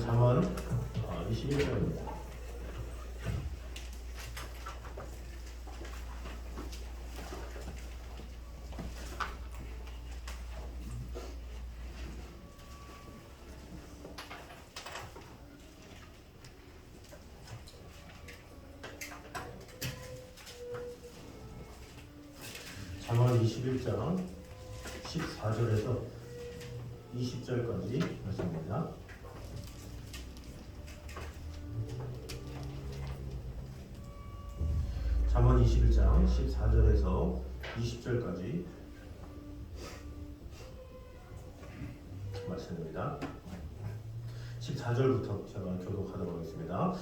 잠언 21절입니다. 잠언 21장 14절에서 20절까지 말씀입니다. 잠언 21장 14절에서 20절까지 말씀입니다. 14절부터 제가 교독하도록 하겠습니다.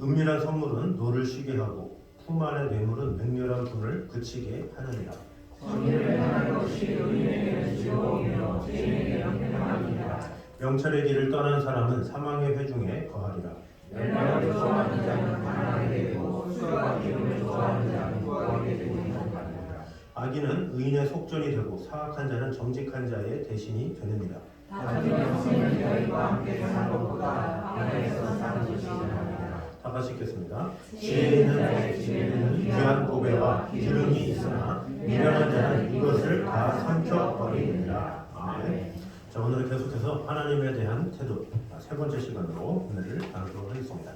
은밀한 선물은 노를 쉬게 하고 품 안의 뇌물은 맹렬한 분을 그치게 하느니라. 정의를 행하는 것이 의인에게는 즐거움이요 죄인에게는 평안이니라. 명철의 길을 떠난 사람은 사망의 회중에 거하리라. 멸망을 좋아하는 자는 가난하게 되고 술과 기름을 좋아하는 자는 부하게 되고 있느니라. 악인은 의인의 속전이 되고 사악한 자는 정직한 자의 대신이 되느니라. 다른 영생은 여인과 함께 사는 것보다 방에서 사는 것이 나으니라. 다 같이 읽겠습니다. 지혜 있는 자의 집에는 귀한 보배와 기름이 있으나 미련한 자는 이것을 다 삼켜버리느니라. 아멘. 자, 오늘은 계속해서 하나님에 대한 태도, 세 번째 시간으로 오늘을 나누도록 하겠습니다.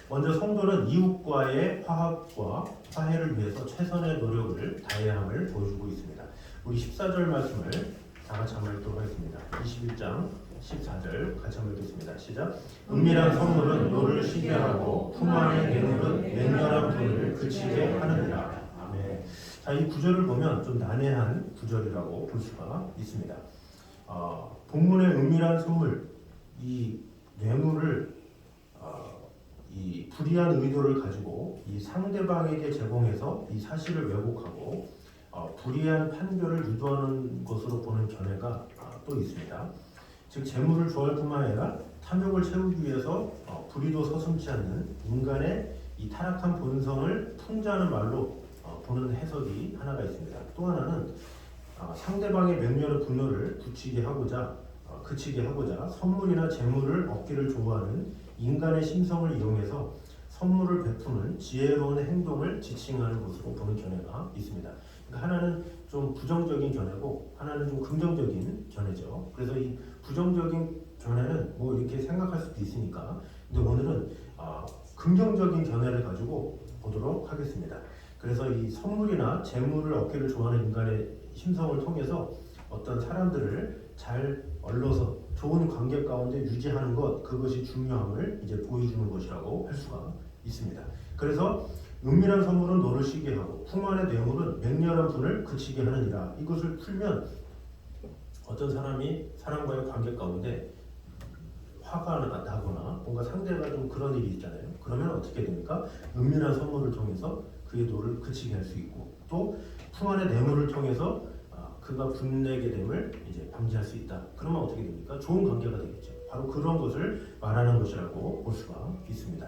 먼저 성도는 이웃과의 화합과 화해를 위해서 최선의 노력을 다해야 함을 보여주고 있습니다. 우리 14절 말씀을 다 같이 한번 읽도록 하겠습니다. 21장 14절 같이 한번 읽겠습니다. 시작. 은밀한 선물은 노를 쉬게 하고 품 안의 뇌물은 맹렬한 분을 그치게 하느니라. 아멘. 자, 이 구절을 보면 좀 난해한 구절이라고 볼 수가 있습니다. 본문의 은밀한 선물, 이 뇌물을 이 불의한 의도를 가지고 이 상대방에게 제공해서 이 사실을 왜곡하고 불이한 판결을 유도하는 것으로 보는 견해가 또 있습니다. 즉 재물을 좋아할 뿐만 아니라 탐욕을 채우기 위해서 불의도 서슴지 않는 인간의 이 타락한 본성을 풍자하는 말로 보는 해석이 하나가 있습니다. 또 하나는 상대방의 맹렬한 분노를 그치게 하고자 선물이나 재물을 얻기를 좋아하는 인간의 심성을 이용해서 선물을 베푸는 지혜로운 행동을 지칭하는 것으로 보는 견해가 있습니다. 그러니까 하나는 좀 부정적인 견해고 하나는 좀 긍정적인 견해죠. 그래서 이 부정적인 견해는 뭐 이렇게 생각할 수도 있으니까, 근데 오늘은 긍정적인 견해를 가지고 보도록 하겠습니다. 그래서 이 선물이나 재물을 얻기를 좋아하는 인간의 심성을 통해서 어떤 사람들을 잘 얼러서 좋은 관계 가운데 유지하는 것, 그것이 중요함을 이제 보여주는 것이라고 할 수가 있습니다. 그래서 은밀한 선물은 노를 쉬게 하고 품 안의 뇌물은 맹렬한 분을 그치게 하느니라. 이것을 풀면 어떤 사람이 사람과의 관계 가운데 화가 나거나 뭔가 상대가 좀 그런 일이 있잖아요. 그러면 어떻게 됩니까? 은밀한 선물을 통해서 그의 노를 그치게 할 수 있고, 또 품 안의 뇌물을 통해서 그가 분내게 됨을 이제 방지할 수 있다. 그러면 어떻게 됩니까? 좋은 관계가 되겠죠. 바로 그런 것을 말하는 것이라고 볼 수가 있습니다.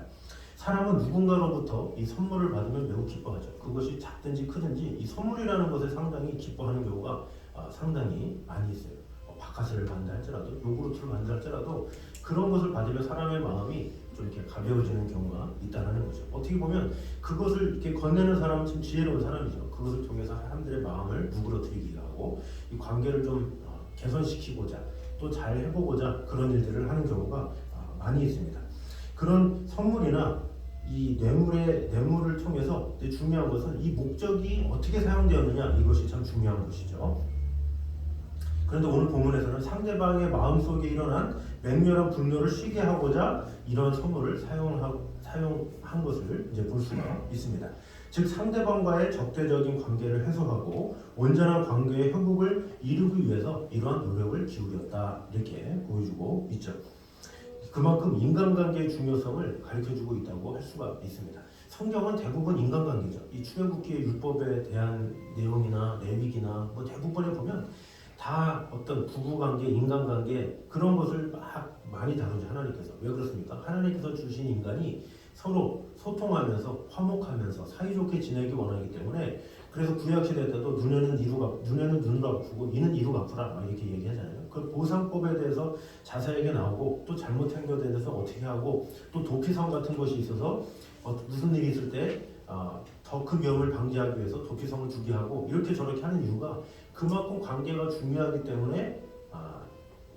사람은 누군가로부터 이 선물을 받으면 매우 기뻐하죠. 그것이 작든지 크든지 이 선물이라는 것을 상당히 기뻐하는 경우가 상당히 많이 있어요. 바카스를 받는다 할지라도, 요구르트를 받는다 할지라도 그런 것을 받으면 사람의 마음이 좀 이렇게 가벼워지는 경우가 있다는 거죠. 어떻게 보면 그것을 이렇게 건네는 사람은 참 지혜로운 사람이죠. 그것을 통해서 사람들의 마음을 누그러뜨리게 하고 이 관계를 좀 개선시키고자 또 잘 해보고자 그런 일들을 하는 경우가 많이 있습니다. 그런 선물이나 이 뇌물을 통해서 중요한 것은 이 목적이 어떻게 사용되었느냐, 이것이 참 중요한 것이죠. 그런데 오늘 본문에서는 상대방의 마음속에 일어난 맹렬한 분노를 쉬게 하고자 이런 선물을 사용한 것을 이제 볼 수가 있습니다. 즉 상대방과의 적대적인 관계를 해소하고 온전한 관계의 회복을 이루기 위해서 이러한 노력을 기울였다, 이렇게 보여주고 있죠. 그만큼 인간관계의 중요성을 가르쳐주고 있다고 할 수가 있습니다. 성경은 대부분 인간관계죠. 이 출애굽기의 율법에 대한 내용이나 레위기나 뭐 대부분에 보면 다 어떤 부부관계, 인간관계 그런 것을 막 많이 다루죠. 하나님께서. 왜 그렇습니까? 하나님께서 주신 인간이 서로 소통하면서 화목하면서 사이좋게 지내기 원하기 때문에 그래서 구약시대 때도 눈에는 눈을 아프고 이는 이로 갚으라 막 이렇게 얘기하잖아요. 그 보상법에 대해서 자세하게 나오고 또 잘못 행동에 대해서 어떻게 하고 또 도피성 같은 것이 있어서 무슨 일이 있을 때 더 큰 위험을 방지하기 위해서 도피성을 두게 하고 이렇게 저렇게 하는 이유가 그만큼 관계가 중요하기 때문에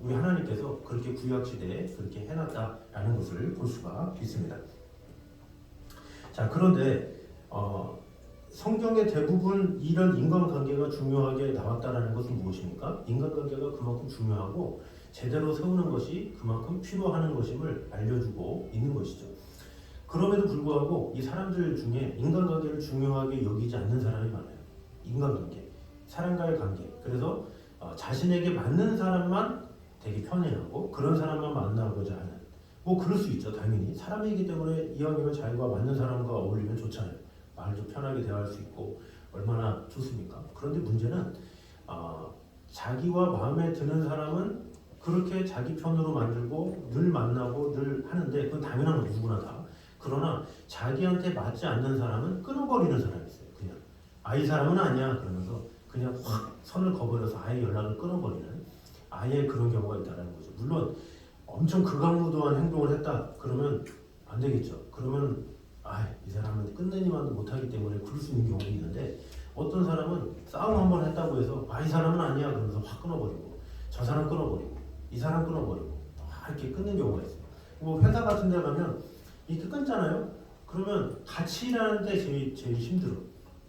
우리 하나님께서 그렇게 구약시대에 그렇게 해놨다라는 것을 볼 수가 있습니다. 자, 그런데 성경의 대부분 이런 인간관계가 중요하게 나왔다라는 것은 무엇입니까? 인간관계가 그만큼 중요하고 제대로 세우는 것이 그만큼 필요한 것임을 알려주고 있는 것이죠. 그럼에도 불구하고 이 사람들 중에 인간관계를 중요하게 여기지 않는 사람이 많아요. 인간관계, 사람과의 관계. 그래서 자신에게 맞는 사람만 되게 편애하고 그런 사람만 만나고자 하는, 뭐 그럴 수 있죠. 당연히 사람이기 때문에 이왕이면 자기가 맞는 사람과 어울리면 좋잖아요. 말도 편하게 대화할 수 있고 얼마나 좋습니까? 그런데 문제는 자기와 마음에 드는 사람은 그렇게 자기 편으로 만들고 늘 만나고 늘 하는데 그건 당연한 거 누구나 다. 그러나 자기한테 맞지 않는 사람은 끊어버리는 사람이 있어요. 그냥 이 사람은 아니야 그러면서 그냥 확 선을 그어버려서 아예 연락을 끊어버리는 아예 그런 경우가 있다는 거죠. 물론 엄청 극악무도한 행동을 했다 그러면 안 되겠죠. 그러면 이 사람은 끊느니만도 못하기 때문에 그럴 수 있는 경우도 있는데 어떤 사람은 싸움 한번 했다고 해서 이 사람은 아니야 그러면서 확 끊어버리고 저 사람 끊어버리고 이 사람 끊어버리고 이렇게 끊는 경우가 있어요. 뭐 회사 같은 데 가면 이렇게 끊잖아요. 그러면 같이 일하는데 제일 힘들어.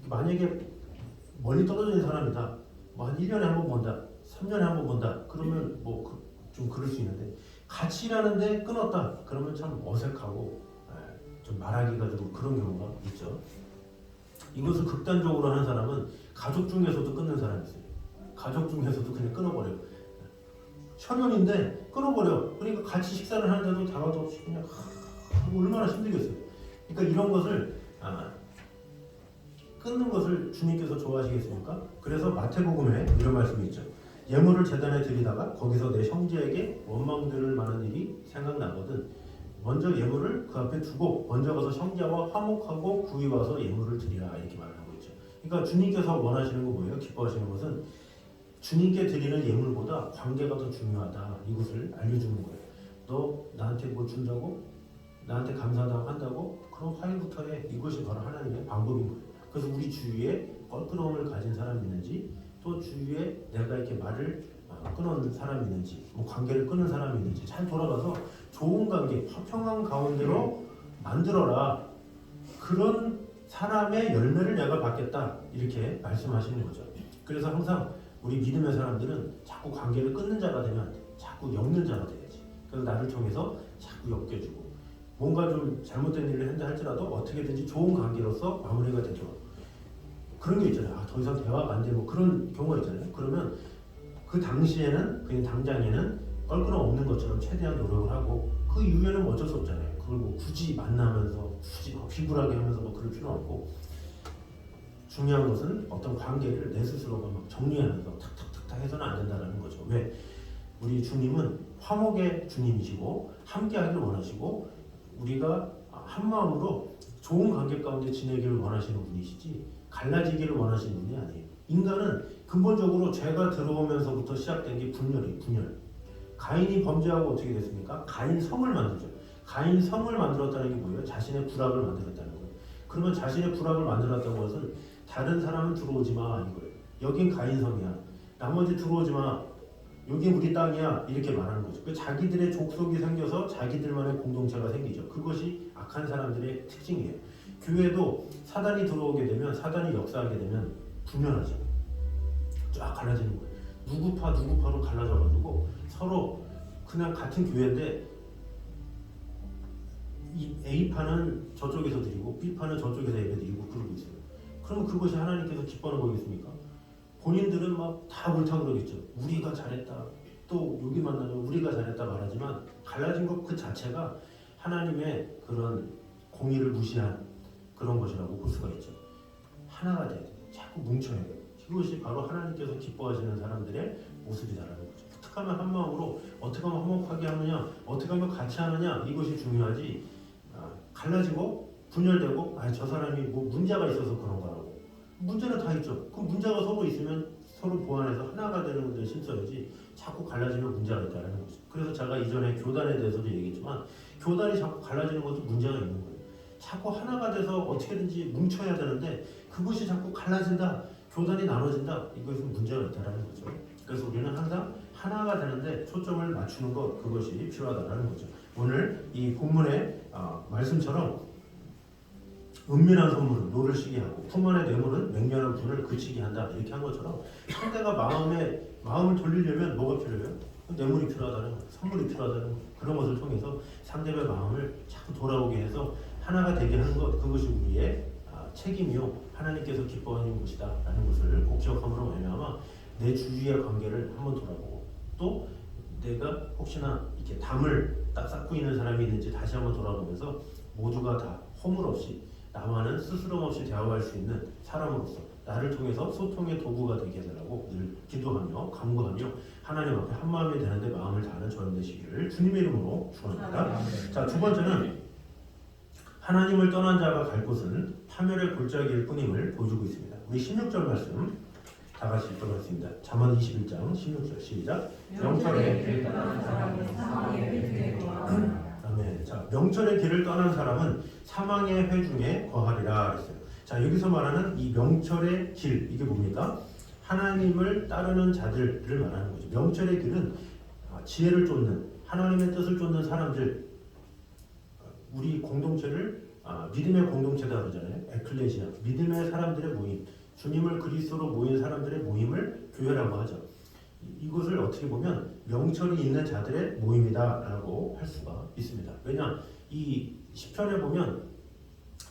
만약에 멀리 떨어져 있는 사람이다. 뭐 한 1년에 한 번 본다. 3년에 한 번 본다. 그러면 뭐 좀 그럴 수 있는데 같이 일하는데 끊었다. 그러면 참 어색하고 좀 말하기가 좀 그런 경우가 있죠. 이것을 극단적으로 하는 사람은 가족 중에서도 끊는 사람이 있어요. 가족 중에서도 그냥 끊어버려요. 혈연인데 끊어버려. 그러니까 같이 식사를 하는데도 대화도 없이 그냥 얼마나 힘들겠어요. 그러니까 이런 것을 끊는 것을 주님께서 좋아하시겠습니까? 그래서 마태복음에 이런 말씀이 있죠. 예물을 제단에 드리다가 거기서 내 형제에게 원망들을 많은 일이 생각나거든 먼저 예물을 그 앞에 두고 먼저 가서 형제와 화목하고 구이 와서 예물을 드리라 이렇게 말하고 있죠. 그러니까 주님께서 원하시는 거 뭐예요? 기뻐하시는 것은 주님께 드리는 예물보다 관계가 더 중요하다 이것을 알려주는 거예요. 너 나한테 뭐 준다고? 나한테 감사하다고 한다고? 그럼 화해부터 해. 이것이 바로 하나님의 방법인 거예요. 그래서 우리 주위에 껄끄러움을 가진 사람이 있는지 또 주위에 내가 이렇게 말을 끊는 사람이 있는지 뭐 관계를 끊는 사람이 있는지 잘 돌아가서 좋은 관계, 화평한 가운데로 만들어라. 그런 사람의 열매를 내가 받겠다 이렇게 말씀하시는 거죠. 그래서 항상 우리 믿음의 사람들은 자꾸 관계를 끊는 자가 되면 안 돼. 자꾸 엮는 자가 돼야지. 그래서 나를 통해서 자꾸 엮여주고 뭔가 좀 잘못된 일을 한다 할지라도 어떻게든지 좋은 관계로서 마무리가 되도록 그런 게 있잖아요. 더 이상 대화가 안 되고 그런 경우가 있잖아요. 그러면 그 당시에는 그냥 당장에는 껄끄럼 없는 것처럼 최대한 노력을 하고 그 이후에는 어쩔 수 없잖아요. 그걸 뭐 굳이 만나면서 굳이 비굴하게 하면서 뭐 그럴 필요는 없고 중요한 것은 어떤 관계를 내 스스로가 막 정리하면서 탁탁탁탁 해서는 안 된다는 거죠. 왜? 우리 주님은 화목의 주님이시고 함께하기를 원하시고 우리가 한 마음으로 좋은 관계 가운데 지내기를 원하시는 분이시지 갈라지기를 원하시는 분이 아니에요. 인간은 근본적으로 죄가 들어오면서부터 시작된 게 분열. 가인이 범죄하고 어떻게 됐습니까? 가인성을 만들죠. 가인성을 만들었다는 게 뭐예요? 자신의 부락을 만들었다는 거예요. 그러면 자신의 부락을 만들었다는 것은 다른 사람은 들어오지 마 이거예요. 여긴 가인성이야. 나머지 들어오지 마. 여긴 우리 땅이야. 이렇게 말하는 거죠. 그 자기들의 족속이 생겨서 자기들만의 공동체가 생기죠. 그것이 악한 사람들의 특징이에요. 교회도 사단이 들어오게 되면 사단이 역사하게 되면 분열하죠. 쫙 갈라지는 거예요. 누구파로 갈라져가지고 서로 그냥 같은 교회인데 이 A파는 저쪽에서 드리고 B파는 저쪽에서 예배 드리고 그러고 있어요. 그러면 그것이 하나님께서 기뻐하는 거겠습니까? 본인들은 막 다 옳다고 그러겠죠. 우리가 잘했다. 또 여기 만나면 우리가 잘했다 말하지만 갈라진 것 그 자체가 하나님의 그런 공의를 무시한 그런 것이라고 볼 수가 있죠. 하나가 돼야 돼. 자꾸 뭉쳐야 돼. 그것이 바로 하나님께서 기뻐하시는 사람들의 모습이다라는 거죠. 어떻게 하면 한 마음으로 어떻게 하면 화목하게 하느냐 어떻게 하면 같이 하느냐 이것이 중요하지 갈라지고 분열되고 저 사람이 뭐 문제가 있어서 그런 거라고. 문제는 다 있죠. 그 문제가 서로 있으면 서로 보완해서 하나가 되는 데 힘써야지 자꾸 갈라지면 문제가 있다는 거죠. 그래서 제가 이전에 교단에 대해서도 얘기했지만 교단이 자꾸 갈라지는 것도 문제가 있는 거예요. 자꾸 하나가 돼서 어떻게든지 뭉쳐야 되는데 그것이 자꾸 갈라진다, 교단이 나눠진다, 이것은 문제가 있다는 거죠. 그래서 우리는 항상 하나가 되는데 초점을 맞추는 것, 그것이 필요하다는 거죠. 오늘 이 본문의 말씀처럼 은밀한 선물은 노를 쉬게 하고 품 안의 뇌물은 맹렬한 분을 그치게 한다, 이렇게 한 것처럼 상대가 마음을 돌리려면 뭐가 필요해요? 뇌물이 필요하다는 거예요. 선물이 필요하다는 거예요. 그런 것을 통해서 상대의 마음을 자꾸 돌아오게 해서 하나가 되게 하는 것, 그것이 우리의 책임이요 하나님께서 기뻐하는 것이다 라는 것을 꼭 기억함으로 말미암아 내 주위의 관계를 한번 돌아보고, 또 내가 혹시나 이렇게 담을 딱 쌓고 있는 사람이 있는지 다시 한번 돌아보면서 모두가 다 허물 없이 나와는 스스럼 없이 대화할 수 있는 사람으로서 나를 통해서 소통의 도구가 되게 해달라고 늘 기도하며 간구하며 하나님 앞에 한마음이 되는데 마음을 다하는 저희 되시기를 주님의 이름으로 축원합니다. 자, 두 번째는 하나님을 떠난 자가 갈 곳은 파멸의 골짜기일 뿐임을 보여주고 있습니다. 우리 16절 말씀 다 같이 읽도록 하겠습니다. 잠언 21장 16절 시작. 명철의 길을 떠난 사람은 사망의 회중에 거하리라. 아멘. 자, 명철의 길을 떠난 사람은 사망의 회중에 거하리라 그랬어요. 자, 여기서 말하는 이 명철의 길, 이게 뭡니까? 하나님을 따르는 자들을 말하는 거죠. 명철의 길은 지혜를 쫓는, 하나님의 뜻을 쫓는 사람들, 우리 공동체를 믿음의 공동체다 그러잖아요. 에클레시아, 믿음의 사람들의 모임, 주님을 그리스도로 모인 사람들의 모임을 교회라고 하죠. 이것을 어떻게 보면 명철이 있는 자들의 모임이다라고 할 수가 있습니다. 왜냐, 이 10편에 보면,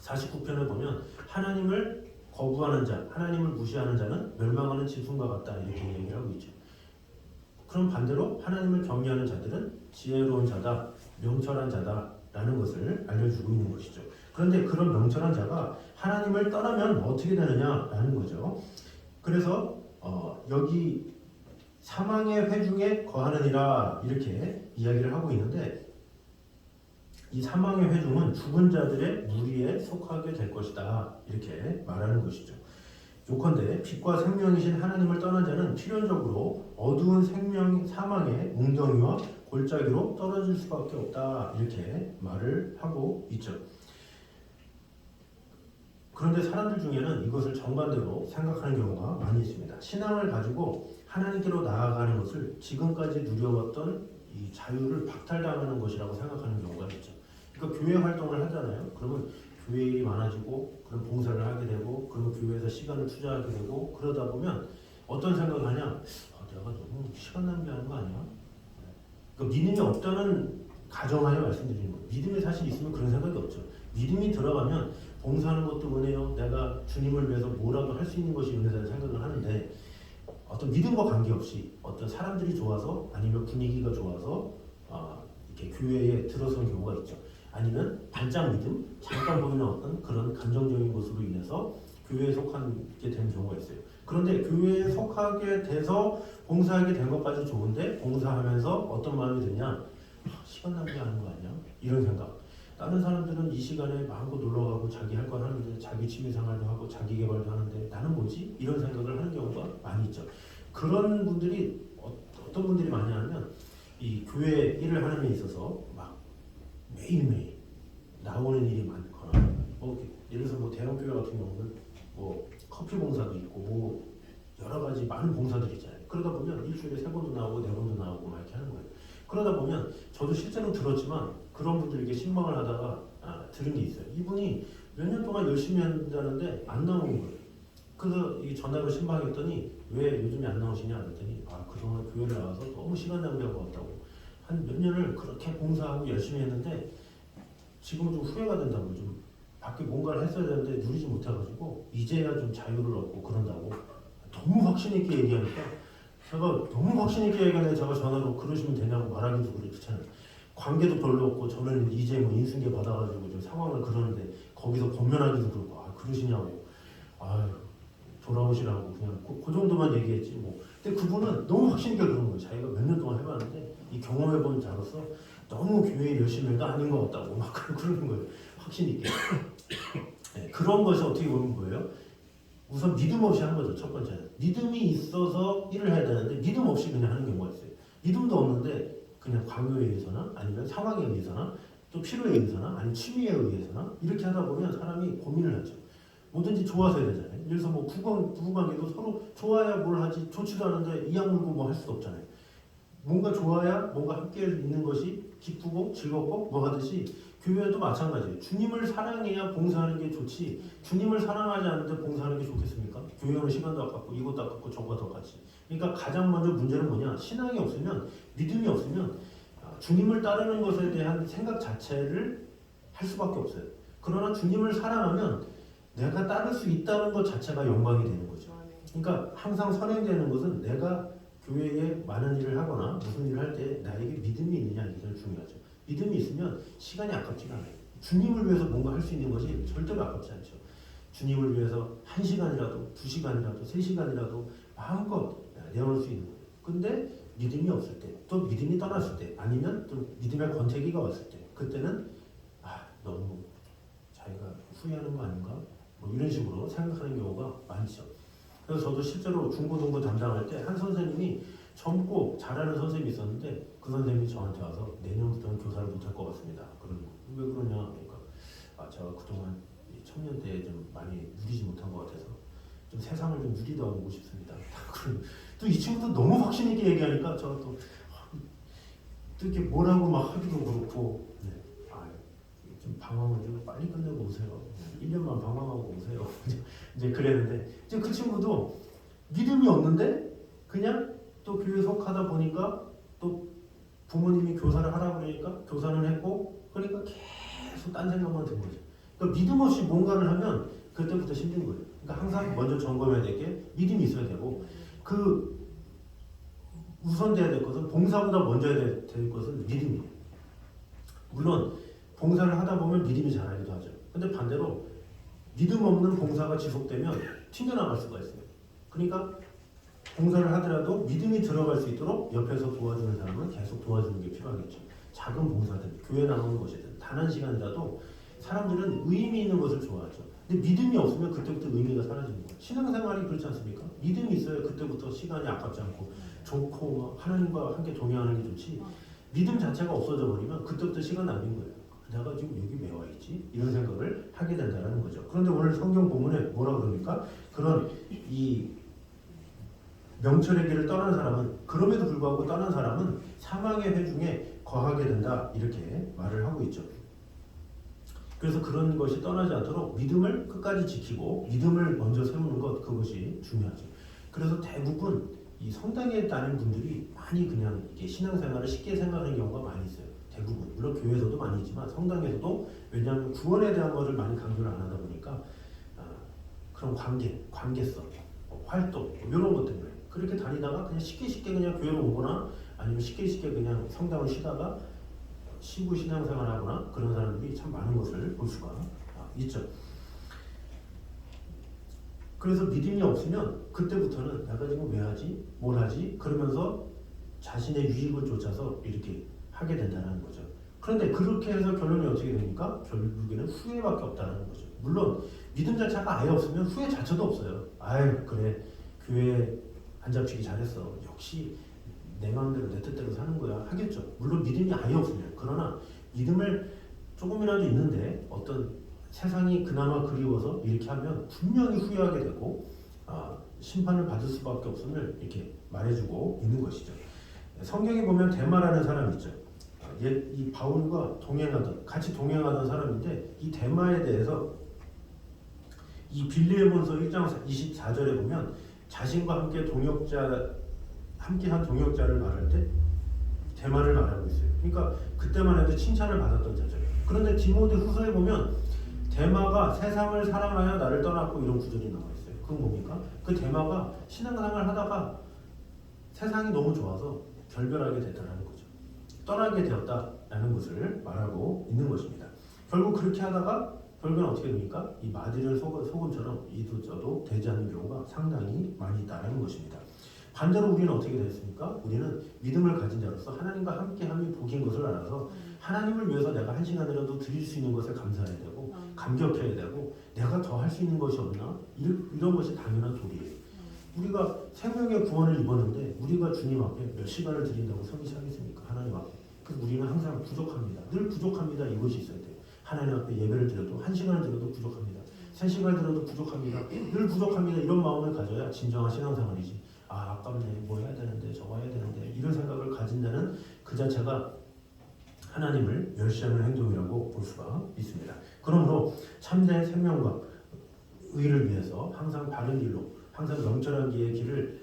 49편에 보면 하나님을 거부하는 자, 하나님을 무시하는 자는 멸망하는 짐승과 같다, 이렇게 얘기를 하고 있죠. 그럼 반대로 하나님을 경외하는 자들은 지혜로운 자다, 명철한 자다 라는 것을 알려주고 있는 것이죠. 그런데 그런 명철한 자가 하나님을 떠나면 어떻게 되느냐라는 거죠. 그래서 여기 사망의 회중에 거하느니라 이렇게 이야기를 하고 있는데, 이 사망의 회중은 죽은 자들의 무리에 속하게 될 것이다, 이렇게 말하는 것이죠. 요컨대 빛과 생명이신 하나님을 떠난 자는 필연적으로 어두운 사망의 웅덩이와 골짜기로 떨어질 수밖에 없다, 이렇게 말을 하고 있죠. 그런데 사람들 중에는 이것을 정반대로 생각하는 경우가 많이 있습니다. 신앙을 가지고 하나님께로 나아가는 것을 지금까지 누려왔던 이 자유를 박탈당하는 것이라고 생각하는 경우가 있죠. 그러니까 교회 활동을 하잖아요. 그러면 교회 일이 많아지고 그런 봉사를 하게 되고 그러면 교회에서 시간을 투자하게 되고 그러다 보면 어떤 생각을 하냐, 내가 너무 시간 낭비하는 거 아니야? 그러니까 믿음이 없다는 가정하에 말씀드리는 거예요. 믿음이 사실 있으면 그런 생각이 없죠. 믿음이 들어가면 봉사하는 것도 은혜요, 내가 주님을 위해서 뭐라도 할 수 있는 것이 은혜라는 생각을 하는데, 어떤 믿음과 관계없이 어떤 사람들이 좋아서 아니면 분위기가 좋아서 이렇게 교회에 들어선 경우가 있죠. 아니면 반짝 믿음, 잠깐 보이는 어떤 그런 감정적인 것으로 인해서 교회에 속하게 되는 경우가 있어요. 그런데 교회에 속하게 돼서 봉사하게 된 것까지 좋은데 봉사하면서 어떤 마음이 드냐, 시간 낭비하는 거 아니야? 이런 생각. 다른 사람들은 이 시간에 마음껏 놀러가고 자기 할 건 하는데, 자기 취미생활도 하고 자기 개발도 하는데 나는 뭐지? 이런 생각을 하는 경우가 많이 있죠. 그런 분들이 어떤 분들이 많이 하냐면, 이 교회 일을 하는 데 있어서 막 매일매일 나오는 일이 많거나, 예를 들어서 대형 교회 같은 경우는 커피 봉사도 있고 여러 가지 많은 봉사들이 있잖아요. 그러다 보면 일주일에 3번도 나오고 4번도 나오고 막 이렇게 하는 거예요. 그러다 보면 저도 실제로 들었지만 그런 분들에게 신방을 하다가 들은 게 있어요. 이분이 몇 년 동안 열심히 한다는데 안 나오는 거예요. 그래서 이 전화로 신방했더니 왜 요즘에 안 나오시냐 그랬더니 그동안 교회를 나와서 너무 시간 낭비하고 왔다고, 한 몇 년을 그렇게 봉사하고 열심히 했는데 지금은 좀 후회가 된다고, 좀 밖에 뭔가를 했어야 되는데 누리지 못해가지고 이제야 좀 자유를 얻고 그런다고 너무 확신 있게 얘기하니까, 제가 너무 확신 있게 얘기하는데 제가 전화로 그러시면 되냐고 말하기도 그렇잖아요. 관계도 별로 없고 저는 이제 인수인계 받아가지고 좀 상황을 그러는데 거기서 권면하기도 그렇고 그러시냐고, 돌아오시라고 그냥 그 정도만 얘기했지 뭐. 근데 그분은 너무 확신 있게 그런 거예요. 자기가 몇 년 동안 해봤는데 이 경험해본 자로서 너무 교회 열심히 해도 아닌 것 같다고 막 그러는 거예요. 확신 있게. 네, 그런 것이 어떻게 보면 뭐예요? 우선 믿음 없이 한 거죠. 첫 번째는 믿음이 있어서 일을 해야 되는데 믿음 없이 그냥 하는 경우가 있어요. 믿음도 없는데 그냥 광요에 의해서나 아니면 상황에 의해서나 또 필요에 의해서나 아니면 취미에 의해서나 이렇게 하다 보면 사람이 고민을 하죠. 뭐든지 좋아서 해야 되잖아요. 예를 들어서 뭐 부부관계도 서로 좋아야 뭘 하지, 좋지도 않은데 이악 물고 뭐 할 수도 없잖아요. 뭔가 좋아야 뭔가 함께 있는 것이 기쁘고 즐겁고 뭐 하듯이 교회도 마찬가지예요. 주님을 사랑해야 봉사하는 게 좋지, 주님을 사랑하지 않는데 봉사하는 게 좋겠습니까? 교회는 시간도 아깝고 이것도 아깝고 저것도 아깝지. 그러니까 가장 먼저 문제는 뭐냐? 신앙이 없으면, 믿음이 없으면 주님을 따르는 것에 대한 생각 자체를 할 수밖에 없어요. 그러나 주님을 사랑하면 내가 따를 수 있다는 것 자체가 영광이 되는 거죠. 그러니까 항상 선행되는 것은 내가 교회에 많은 일을 하거나 무슨 일을 할 때 나에게 믿음이 있느냐, 이게 제일 중요하죠. 믿음이 있으면 시간이 아깝지가 않아요. 주님을 위해서 뭔가 할 수 있는 것이 절대로 아깝지 않죠. 주님을 위해서 1시간이라도 2시간이라도 3시간이라도 마음껏 내어놓을 수 있는 거예요. 근데 믿음이 없을 때, 또 믿음이 떠났을 때, 아니면 또 믿음의 권태기가 왔을 때, 그때는 너무 자기가 후회하는 거 아닌가? 뭐 이런 식으로 생각하는 경우가 많죠. 그래서 저도 실제로 중고등부 담당할 때 한 선생님이 젊고 잘하는 선생님이 있었는데 그 선생님이 저한테 와서 내년부터는 교사를 못할 것 같습니다. 그러는 거. 왜 그러냐? 그러니까 제가 그동안 청년 때 좀 많이 누리지 못한 것 같아서 좀 세상을 좀 누리다 오고 싶습니다. 또 이 친구도 너무 확신 있게 얘기하니까 제가 또 이렇게 뭐라고 막 하기도 그렇고, 좀 방황을 좀 빨리 끝내고 오세요. 1년만 방황하고 오세요. 이제 그랬는데 이제 그 친구도 믿음이 없는데 그냥 또 교회 속하다 보니까 또 부모님이 교사를 하라고 그러니까 교사는 했고, 그러니까 계속 딴 생각만 든 거죠. 그러니까 믿음 없이 뭔가를 하면 그때부터 힘든 거예요. 그러니까 항상 먼저 점검해야 될 게 믿음이 있어야 되고, 그 우선돼야 될 것은, 봉사보다 먼저 해야 될 것은 믿음이에요. 물론 봉사를 하다 보면 믿음이 자라기도 하죠. 근데 반대로 믿음 없는 봉사가 지속되면 튕겨나갈 수가 있어요. 그러니까 봉사를 하더라도 믿음이 들어갈 수 있도록 옆에서 도와주는 사람은 계속 도와주는 게 필요하겠죠. 작은 봉사든 교회 나오는 것이든 단 한 시간이라도 사람들은 의미 있는 것을 좋아하죠. 근데 믿음이 없으면 그때부터 의미가 사라지는 거예요. 신앙생활이 그렇지 않습니까? 믿음이 있어야 그때부터 시간이 아깝지 않고 좋고 하나님과 함께 동행하는 게 좋지, 믿음 자체가 없어져 버리면 그때부터 시간 낭비인 거예요. 내가 지금 여기 왜 와 있지? 이런 생각을 하게 된다는 거죠. 그런데 오늘 성경 본문에 뭐라 그럽니까? 그런 이 명철의 길을 떠난 사람은, 그럼에도 불구하고 떠난 사람은 사망의 회중에 거하게 된다, 이렇게 말을 하고 있죠. 그래서 그런 것이 떠나지 않도록 믿음을 끝까지 지키고 믿음을 먼저 세우는 것, 그것이 중요하죠. 그래서 대부분 이 성당에 다니는 분들이 많이 그냥 이게 신앙생활을 쉽게 생각하는 경우가 많이 있어요. 대부분. 물론 교회에서도 많이 있지만 성당에서도, 왜냐하면 구원에 대한 것을 많이 강조를 안 하다 보니까 그런 관계성, 활동 이런 것 때문에 그렇게 다니다가 그냥 쉽게 그냥 교회로 오거나 아니면 쉽게 그냥 성당을 쉬다가 쉬고 신앙생활을 하거나 그런 사람들이 참 많은 것을 볼 수가 있죠. 그래서 믿음이 없으면 그때부터는 내가 지금 왜 하지? 뭘 하지? 그러면서 자신의 유익을 쫓아서 이렇게 하게 된다는 거죠. 그런데 그렇게 해서 결론이 어떻게 됩니까? 결국에는 후회밖에 없다는 거죠. 물론 믿음 자체가 아예 없으면 후회 자체도 없어요. 아유 그래, 교회 안 잡히기 잘했어. 역시 내 마음대로 내 뜻대로 사는 거야 하겠죠. 물론 믿음이 아예 없으면. 그러나 믿음을 조금이라도 있는데 어떤 세상이 그나마 그리워서 이렇게 하면 분명히 후회하게 되고 심판을 받을 수밖에 없음을 이렇게 말해주고 있는 것이죠. 성경에 보면 데마라는 사람이 있죠. 이 바울과 같이 동행하던 사람인데, 이 데마에 대해서 이 빌레몬서 1장 24절에 보면 자신과 함께한 동역자를 말할 때 데마를 말하고 있어요. 그러니까 그때만 해도 칭찬을 받았던 자죠. 그런데 디모데 후서에 보면 데마가 세상을 사랑하여 나를 떠났고 이런 구절이 나와 있어요. 그건 뭡니까? 그 데마가 신앙생활을 하다가 세상이 너무 좋아서 결별하게 됐다는 거죠. 떠나게 되었다라는 것을 말하고 있는 것입니다. 결국 그렇게 하다가 결국은 어떻게 됩니까? 이 마디를 소금처럼 이도 저도 되지 않는 경우가 상당히 많이 있다는 것입니다. 반대로 우리는 어떻게 됐습니까? 우리는 믿음을 가진 자로서 하나님과 함께함이 복인 것을 알아서 하나님을 위해서 내가 한 시간이라도 드릴 수 있는 것을 감사해야 되고 감격해야 되고 내가 더 할 수 있는 것이 없나? 이런 것이 당연한 도리예요. 우리가 생명의 구원을 입었는데 우리가 주님 앞에 몇 시간을 드린다고 성이 차겠습니까? 하나님 앞에. 그래서 우리는 항상 부족합니다. 늘 부족합니다. 이것이 있어야 돼요. 하나님 앞에 예배를 드려도 1시간을 드려도 부족합니다. 3시간을 드려도 부족합니다. 늘 부족합니다. 이런 마음을 가져야 진정한 신앙생활이지. 아, 아깝네. 뭐 해야 되는데 저거 해야 되는데 이런 생각을 가진 자는 그 자체가 하나님을 멸시하는 행동이라고 볼 수가 있습니다. 그러므로 참된 생명과 의를 위해서 항상 바른 길로 항상 명철한 길을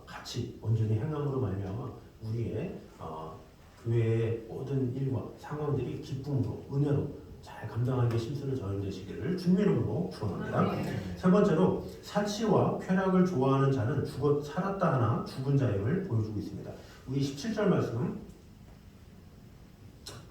같이 온전히 행함으로 말미암아 우리의 교회의 모든 일과 상황들이 기쁨으로 은혜로 잘 감당하기에 심수를 저인되시기를 주님의 이름으로 축원합니다. 세 번째로 사치와 쾌락을 좋아하는 자는 살았다 하나 죽은 자임을 보여주고 있습니다. 우리 17절 말씀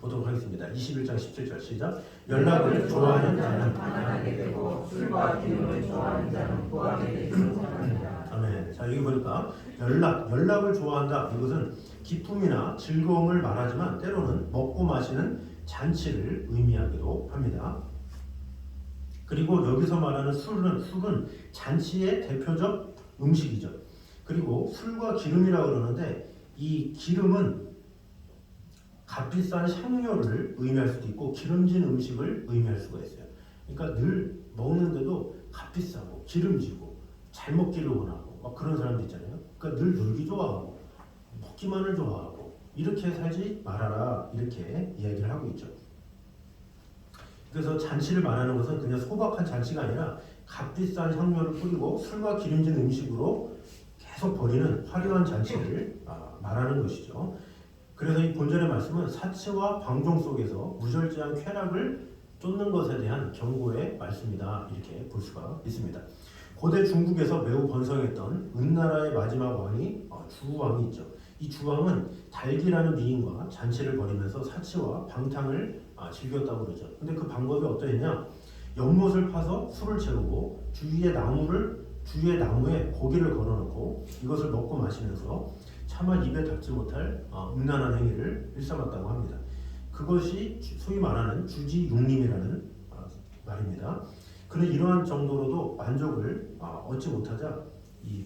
보도록 하겠습니다. 21장 17절 시작. 연락을 좋아하는 자는 가난하게 되고 술과 기름을 좋아하는 자는 부하게 되기를 원합니다. 아멘. 자, 여기 보니까 연락을 좋아한다. 이것은 기쁨이나 즐거움을 말하지만 때로는 먹고 마시는 잔치를 의미하기도 합니다. 그리고 여기서 말하는 술은 잔치의 대표적 음식이죠. 그리고 술과 기름이라고 그러는데 이 기름은 값비싼 향료를 의미할 수도 있고 기름진 음식을 의미할 수가 있어요. 그러니까 늘 먹는데도 값비싸고 기름지고 잘 먹기를 원하고 막 그런 사람들 있잖아요. 그러니까 늘 놀기 좋아하고 먹기만을 좋아하고 이렇게 살지 말아라 이렇게 이야기를 하고 있죠. 그래서 잔치를 말하는 것은 그냥 소박한 잔치가 아니라 값비싼 향료를 뿌리고 술과 기름진 음식으로 계속 벌이는 화려한 잔치를 말하는 것이죠. 그래서 이 본절의 말씀은 사치와 방종 속에서 무절제한 쾌락을 쫓는 것에 대한 경고의 말씀이다 이렇게 볼 수가 있습니다. 고대 중국에서 매우 번성했던 은나라의 마지막 왕이 주왕이 있죠. 이 주왕은 달기라는 미인과 잔치를 벌이면서 사치와 방탕을 즐겼다고 그러죠. 근데 그 방법이 어떠했냐? 연못을 파서 술을 채우고 주위에 나무에 고기를 걸어놓고 이것을 먹고 마시면서 차마 입에 닿지 못할 음란한 행위를 일삼았다고 합니다. 그것이 소위 말하는 주지육림이라는 말입니다. 그는 이러한 정도로도 만족을 얻지 못하자 이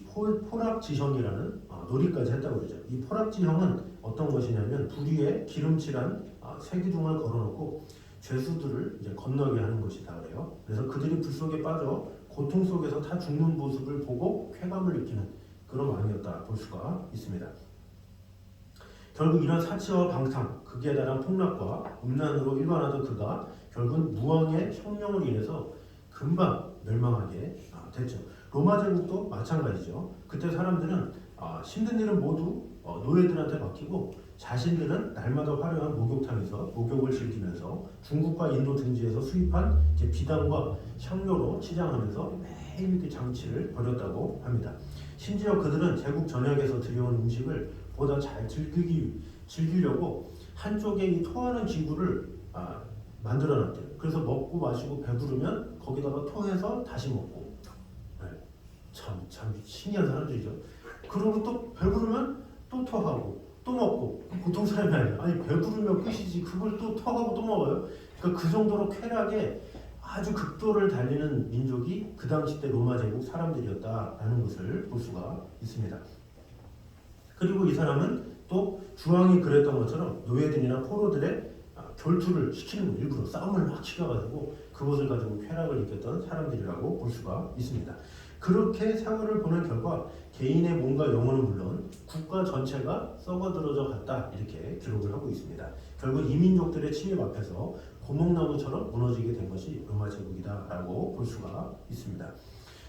포락지형이라는 놀이까지 했다고 그러죠. 이 포락지형은 어떤 것이냐면 불 위에 기름칠한 새 기둥을 걸어놓고 죄수들을 이제 건너게 하는 것이다 그래요. 그래서 그들이 불 속에 빠져 고통 속에서 다 죽는 모습을 보고 쾌감을 느끼는 그런 왕이었다 볼 수가 있습니다. 결국 이런 사치와 방탕, 극에 달한 폭락과 음란으로 일관하던 그가 결국 무왕의 혁명으로 인해서 금방 멸망하게 됐죠. 로마 제국도 마찬가지죠. 그때 사람들은 힘든 일은 모두 노예들한테 맡기고 자신들은 날마다 화려한 목욕탕에서 목욕을 즐기면서 중국과 인도 등지에서 수입한 이제 비단과 향료로 치장하면서 매일 이렇게 장치를 벌였다고 합니다. 심지어 그들은 제국 전역에서 들여온 음식을 보다 잘 즐기려고 한쪽에 이 토하는 기구를 만들어놨대요. 그래서 먹고 마시고 배부르면 거기다가 토해서 다시 먹고. 네. 참 신기한 사람들이죠. 그러고 또 배부르면 또 토하고 또 먹고. 보통 사람이 아니에요. 아니 배부르면 끝이지 그걸 또 토하고 또 먹어요. 그러니까 그 정도로 쾌락에 아주 극도를 달리는 민족이 그 당시 때 로마 제국 사람들이었다라는 것을 볼 수가 있습니다. 그리고 이 사람은 또 주왕이 그랬던 것처럼 노예들이나 포로들의 결투를 시키는 거, 일부러 싸움을 막 시켜가지고 그것을 가지고 쾌락을 느꼈던 사람들이라고 볼 수가 있습니다. 그렇게 세월을 보낸 결과 개인의 몸과 영혼은 물론 국가 전체가 썩어들어져 갔다 이렇게 기록을 하고 있습니다. 결국 이민족들의 침입 앞에서 고목나무처럼 무너지게 된 것이 로마 제국이다라고 볼 수가 있습니다.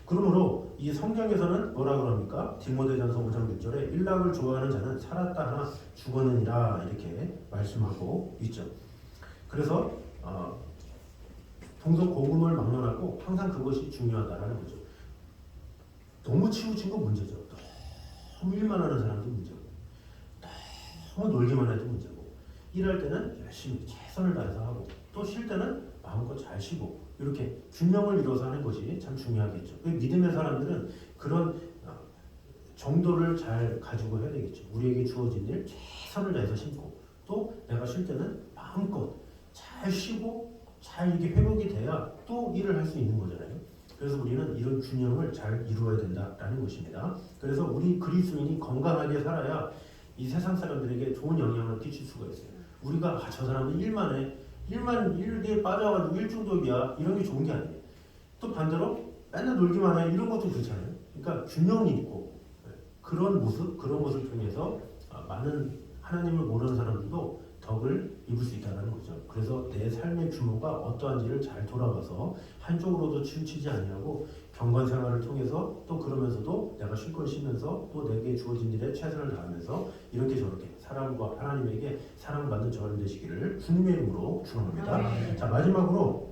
그러므로 이 성경에서는 뭐라고 합니까? 디모데전서 5장 6절에 일락을 좋아하는 자는 살았다 하나 죽었느니라 이렇게 말씀하고 있죠. 그래서 동서 고금을 막론하고 항상 그것이 중요하다라는 거죠. 너무 치우친 건 문제죠. 너무 일만 하는 사람도 문제고 너무 놀기만 해도 문제고 일할 때는 열심히 최선을 다해서 하고 또 쉴 때는 마음껏 잘 쉬고 이렇게 균형을 이뤄서 하는 것이 참 중요하겠죠. 믿음의 사람들은 그런 정도를 잘 가지고 해야 되겠죠. 우리에게 주어진 일 최선을 다해서 심고 또 내가 쉴 때는 마음껏 잘 쉬고 잘 이게 회복이 돼야 또 일을 할 수 있는 거잖아요. 그래서 우리는 이런 균형을 잘 이루어야 된다라는 것입니다. 그래서 우리 그리스도인이 건강하게 살아야 이 세상 사람들에게 좋은 영향을 끼칠 수가 있어요. 우리가 저 사람은 일에 빠져가지고 일중독이야 이런 게 좋은 게 아니에요. 또 반대로 맨날 놀기만 해 이런 것도 그렇잖아요. 그러니까 균형이 있고 그런 것을 통해서 많은 하나님을 모르는 사람들도 덕을 입을 수 있다는 거죠. 그래서 내 삶의 규모가 어떠한지를 잘 돌아봐서 한쪽으로도 치우치지 아니하고 경건 생활을 통해서 또 그러면서도 내가 쉴 건 쉬면서 또 내게 주어진 일에 최선을 다하면서 이렇게 저렇게 사람과 하나님에게 사랑받는 저를 되시기를 주님의 이름으로 축원합니다. 자, 마지막으로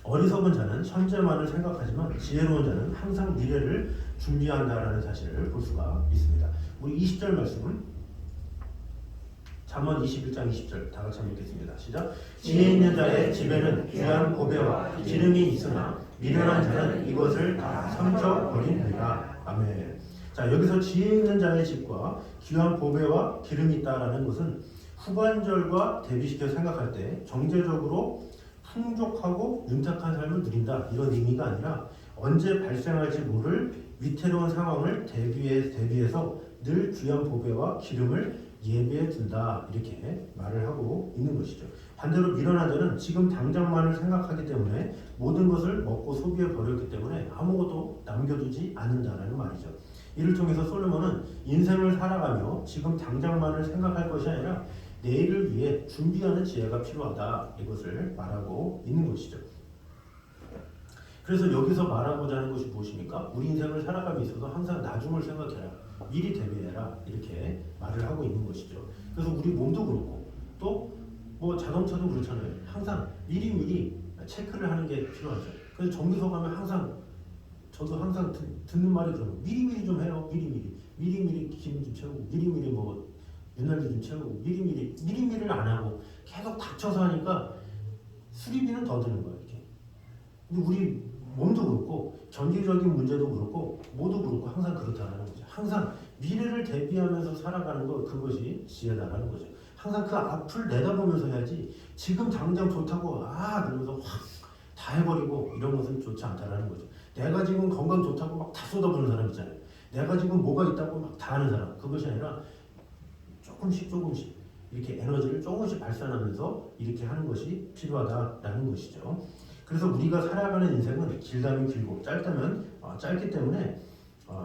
어리석은 자는 현재만을 생각하지만 지혜로운 자는 항상 미래를 준비한다라는 사실을 볼 수가 있습니다. 우리 20절 말씀은 잠언 21장 20절 다 같이 한번 읽겠습니다. 시작. 지혜 있는 자의 집에는 귀한 보배와 기름이 있으나 미련한 자는 이것을 다 삼켜버리느니라. 아멘. 자, 여기서 지혜 있는 자의 집과 귀한 보배와 기름이 있다라는 것은 후반절과 대비시켜 생각할 때 정제적으로 풍족하고 윤택한 삶을 누린다 이런 의미가 아니라 언제 발생할지 모를 위태로운 상황을 대비해서 늘 귀한 보배와 기름을 예비해 둔다 이렇게 말을 하고 있는 것이죠. 반대로 미련한 자는 지금 당장만을 생각하기 때문에 모든 것을 먹고 소비해 버렸기 때문에 아무것도 남겨두지 않는다라는 말이죠. 이를 통해서 솔로몬은 인생을 살아가며 지금 당장만을 생각할 것이 아니라 내일을 위해 준비하는 지혜가 필요하다 이것을 말하고 있는 것이죠. 그래서 여기서 말하고자 하는 것이 무엇입니까? 우리 인생을 살아감에 있어서 항상 나중을 생각해라, 미리 대비해라 이렇게 말을 하고 있는 것이죠. 그래서 우리 몸도 그렇고 또 뭐 자동차도 그렇잖아요. 항상 미리미리 체크를 하는 게 필요하죠. 그래서 정비소 가면 항상 저도 항상 듣는 말이 그런 미리미리 좀 해요. 미리미리 기름 좀 채우고 미리미리 뭐 윤활유 좀 채우고 미리미리를 안 하고 계속 닥쳐서 하니까 수리비는 더 드는 거예요. 이렇게. 근데 우리 몸도 그렇고 전기적인 문제도 그렇고 모두 그렇고 항상 그렇다는 거죠. 항상 미래를 대비하면서 살아가는 것 그것이 지혜다라는 거죠. 항상 그 앞을 내다보면서 해야지 지금 당장 좋다고 그러면서 확 다 해버리고 이런 것은 좋지 않다라는 거죠. 내가 지금 건강 좋다고 막 다 쏟아부는 사람 있잖아요. 내가 지금 뭐가 있다고 막 다 하는 사람 그것이 아니라 조금씩 이렇게 에너지를 조금씩 발산하면서 이렇게 하는 것이 필요하다라는 것이죠. 그래서 우리가 살아가는 인생은 길다면 길고 짧다면 짧기 때문에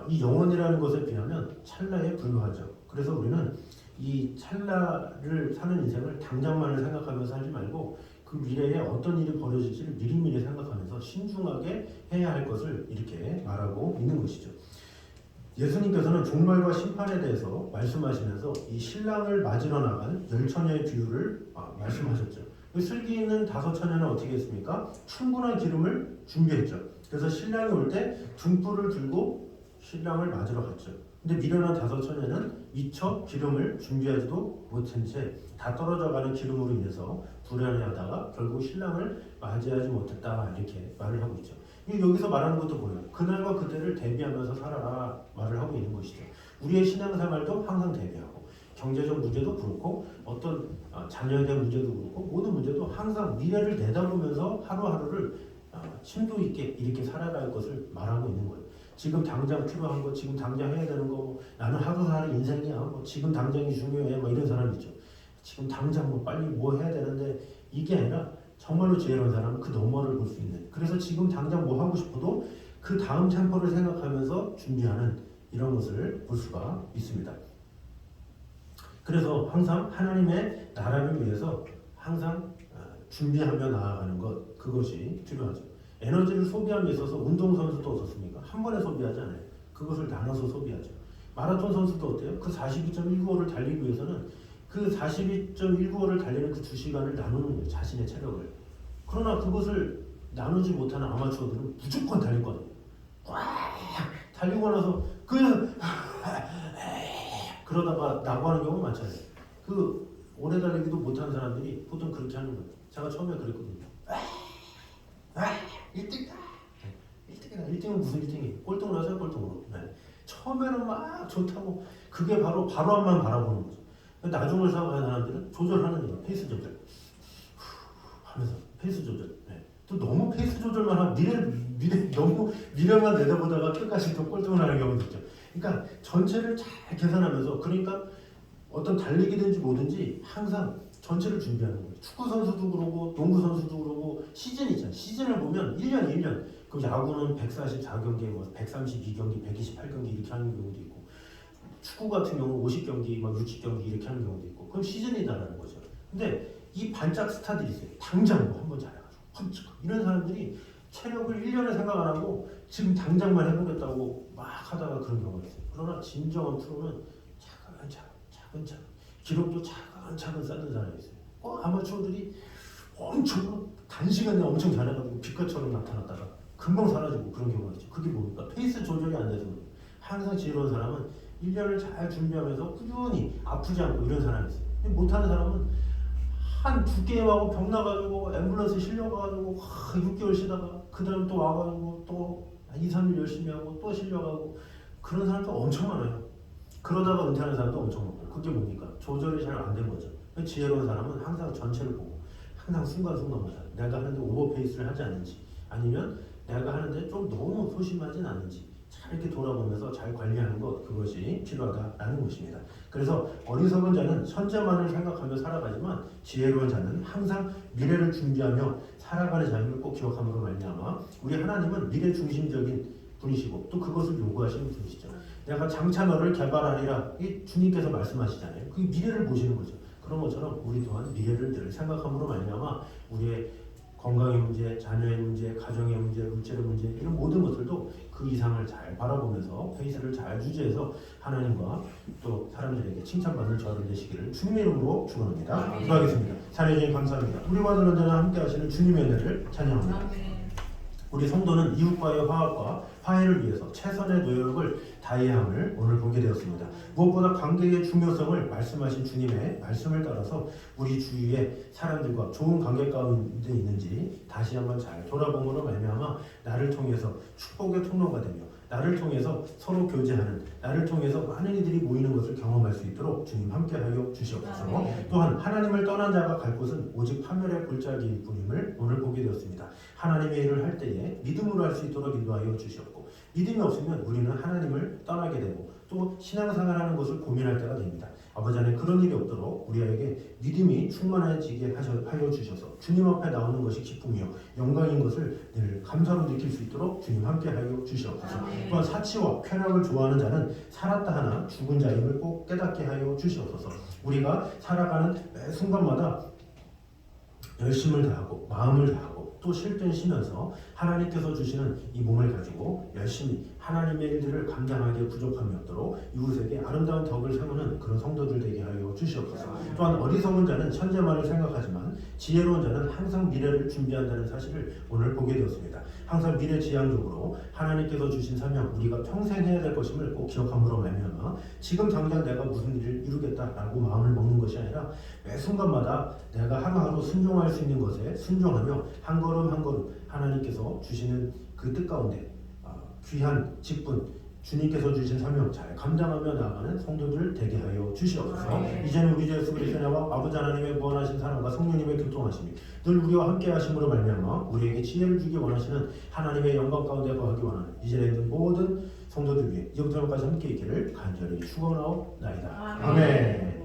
이 영혼이라는 것에 비하면 찰나에 불과하죠. 그래서 우리는 이 찰나를 사는 인생을 당장만을 생각하면서 살지 말고 그 미래에 어떤 일이 벌어질지를 미리미리 생각하면서 신중하게 해야 할 것을 이렇게 말하고 있는 것이죠. 예수님께서는 종말과 심판에 대해서 말씀하시면서 이 신랑을 맞으러 나간 10처녀의 비유를 말씀하셨죠. 슬기 있는 5처녀는 어떻게 했습니까? 충분한 기름을 준비했죠. 그래서 신랑이 올 때 등불을 들고 신랑을 맞으러 갔죠. 근데 미련한 5처녀는 미처 기름을 준비하지도 못한 채 다 떨어져가는 기름으로 인해서 불안해하다가 결국 신랑을 맞이하지 못했다 이렇게 말을 하고 있죠. 여기서 말하는 것도 뭐예요? 그날과 그때를 대비하면서 살아라 말을 하고 있는 것이죠. 우리의 신앙생활도 항상 대비하고 경제적 문제도 그렇고 어떤 자녀에 대한 문제도 그렇고 모든 문제도 항상 미래를 내다보면서 하루하루를 심도 있게 이렇게 살아갈 것을 말하고 있는 거예요. 지금 당장 필요한 거, 지금 당장 해야 되는 거, 나는 하루하루 인생이야, 지금 당장이 중요해, 이런 사람 있죠. 지금 당장 빨리 뭐 해야 되는데 이게 아니라 정말로 지혜로운 사람은 그 너머를 볼 수 있는. 그래서 지금 당장 뭐 하고 싶어도 그 다음 템포를 생각하면서 준비하는 이런 것을 볼 수가 있습니다. 그래서 항상 하나님의 나라를 위해서 항상 준비하며 나아가는 것 그것이 필요하죠. 에너지를 소비함에 있어서 운동선수도 어떻습니까? 한 번에 소비하지 않아요. 그것을 나눠서 소비하죠. 마라톤 선수도 어때요? 그 42.19호를 달리기 위해서는 그 42.19호를 달리는 그 2시간을 나누는 거예요. 자신의 체력을. 그러나 그것을 나누지 못하는 아마추어들은 무조건 달릴 거예요. 꽉 달리고 나서 그러다가 나고하는 경우가 많잖아요. 그 오래 달리기도 못하는 사람들이 보통 그렇게 하는 거예요. 제가 처음에 그랬거든요. 1등이다. 1등은 무슨 1등이에요? 꼴등을 하세요, 꼴등으로. 네. 처음에는 막 좋다고 그게 바로 앞만 바라보는 거죠. 나중을 생각하는 사람들은 조절하는 거예요. 페이스 조절 하면서 페이스 조절. 네. 또 너무 페이스 조절만 하면 너무 미래만 내다보다가 끝까지 또 꼴등을 하는 경우도 있죠. 그러니까 전체를 잘 계산하면서 그러니까 어떤 달리기든지 뭐든지 항상 전체를 준비하는 거예요. 축구 선수도 그러고 농구 선수도 그러고 시즌이 있잖아요. 시즌을 보면 1년 그 야구는 144경기, 뭐 132경기, 128경기 이렇게 하는 경우도 있고 축구 같은 경우는 50경기, 막 60경기 이렇게 하는 경우도 있고 그럼 시즌이다라는 거죠. 근데 이 반짝 스타들이 있어요. 당장 뭐 한번 잘해가지고 펀치 이런 사람들이 체력을 1년을 생각 안 하고 지금 당장만 해보겠다고 막 하다가 그런 경우가 있어요. 그러나 진정한 프로는 차근차근 기록도 차근차근 쌓는 사람이 있어요. 아마추어들이 엄청 단시간에 엄청 잘해가지고 빛깔처럼 나타났다가 금방 사라지고 그런 경우가 있죠. 그게 뭡니까? 페이스 조절이 안 돼서 그래요. 항상 지혜로운 사람은 1년을 잘 준비하면서 꾸준히 아프지 않고 이런 사람이 있어요. 못하는 사람은 한 2게임하고 병 나가지고 앰뷸런스 실려가지고 6개월 쉬다가 그 다음 또 와가지고 또 2, 3일 열심히 하고 또 실려가고 그런 사람도 엄청 많아요. 그러다가 은퇴하는 사람도 엄청 많고 그게 뭡니까? 조절이 잘 안 된 거죠. 지혜로운 사람은 항상 전체를 보고 항상 순간순간마다 내가 하는데 오버페이스를 하지 않는지 아니면 내가 하는데 좀 너무 소심하진 않는지 잘 이렇게 돌아보면서 잘 관리하는 것 그것이 필요하다라는 것입니다. 그래서 어리석은 자는 현재만을 생각하며 살아가지만 지혜로운 자는 항상 미래를 준비하며 살아가는 자임을 꼭 기억함으로 말미암아 우리 하나님은 미래 중심적인 분이시고 또 그것을 요구하시는 분이시죠. 내가 장차 너를 개발하리라 이 주님께서 말씀하시잖아요. 그 미래를 보시는 거죠. 그런 것처럼 우리 또한 미래를 늘 생각함으로 말미암아 우리의 건강의 문제, 자녀의 문제, 가정의 문제, 물질의 문제 이런 모든 것들도 그 이상을 잘 바라보면서 페이스를 잘 유지해서 하나님과 또 사람들에게 칭찬받는 저를 되시기를 주님의 이름으로 축원합니다. 기도하겠습니다. 찬양해 감사합니다. 우리와 언제나 함께 하시는 주님의 은혜를 찬양합니다. 우리 성도는 이웃과의 화합과 화해를 위해서 최선의 노력을 다해야 함을 오늘 보게 되었습니다. 무엇보다 관계의 중요성을 말씀하신 주님의 말씀을 따라서 우리 주위의 사람들과 좋은 관계 가운데 있는지 다시 한번 잘 돌아봄으로 말미암아 나를 통해서 축복의 통로가 되며 나를 통해서 서로 교제하는 나를 통해서 많은 이들이 모이는 것을 경험할 수 있도록 주님 함께하여 주시옵소서. 또한 하나님을 떠난 자가 갈 곳은 오직 파멸의 골짜기일 뿐임을 오늘 보게 되었습니다. 하나님의 일을 할 때에 믿음으로 할 수 있도록 인도하여 주시옵고 믿음이 없으면 우리는 하나님을 떠나게 되고 또 신앙생활하는 것을 고민할 때가 됩니다. 아버지 하나님 그런 일이 없도록 우리에게 믿음이 충만해지게 하여 주셔서 주님 앞에 나오는 것이 기쁨이요 영광인 것을 늘 감사로 느낄 수 있도록 주님 함께하여 주시옵소서. 또한 사치와 쾌락을 좋아하는 자는 살았다 하나 죽은 자임을 꼭 깨닫게 하여 주시옵소서. 우리가 살아가는 매 순간마다 열심을 다하고 마음을 다하고 또 쉴 땐 쉬면서 하나님께서 주시는 이 몸을 가지고 열심히 하나님의 일들을 감당하기에 부족함이 없도록 이웃에게 아름다운 덕을 세우는 그런 성도들 되게 하여 주시옵소서. 또한 어리석은 자는 현재만을 생각하지만 지혜로운 자는 항상 미래를 준비한다는 사실을 오늘 보게 되었습니다. 항상 미래지향적으로 하나님께서 주신 사명 우리가 평생 해야 될 것임을 꼭 기억함으로 말미암아 지금 당장 내가 무슨 일을 이루겠다라고 마음을 먹는 것이 아니라 매 순간마다 내가 하루하루 순종할 수 있는 것에 순종하며 한 걸음 한 걸음 하나님께서 주시는 그 뜻 가운데 귀한 직분 주님께서 주신 사명 잘 감당하며 나아가는 성도들 되게 하여 주시옵소서. 이제는 우리 주 예수 그리스도의 은혜와 아버지 하나님의 무한하신 사랑과 성령님의 교통하심이 늘 우리와 함께 하심으로 말미암아 우리에게 지혜를 주기 원하시는 하나님의 영광 가운데 거하기 원하는 이전에 있는 모든 성도들 위해 이제부터까지 함께 있기를 간절히 축원하옵나이다. 아멘.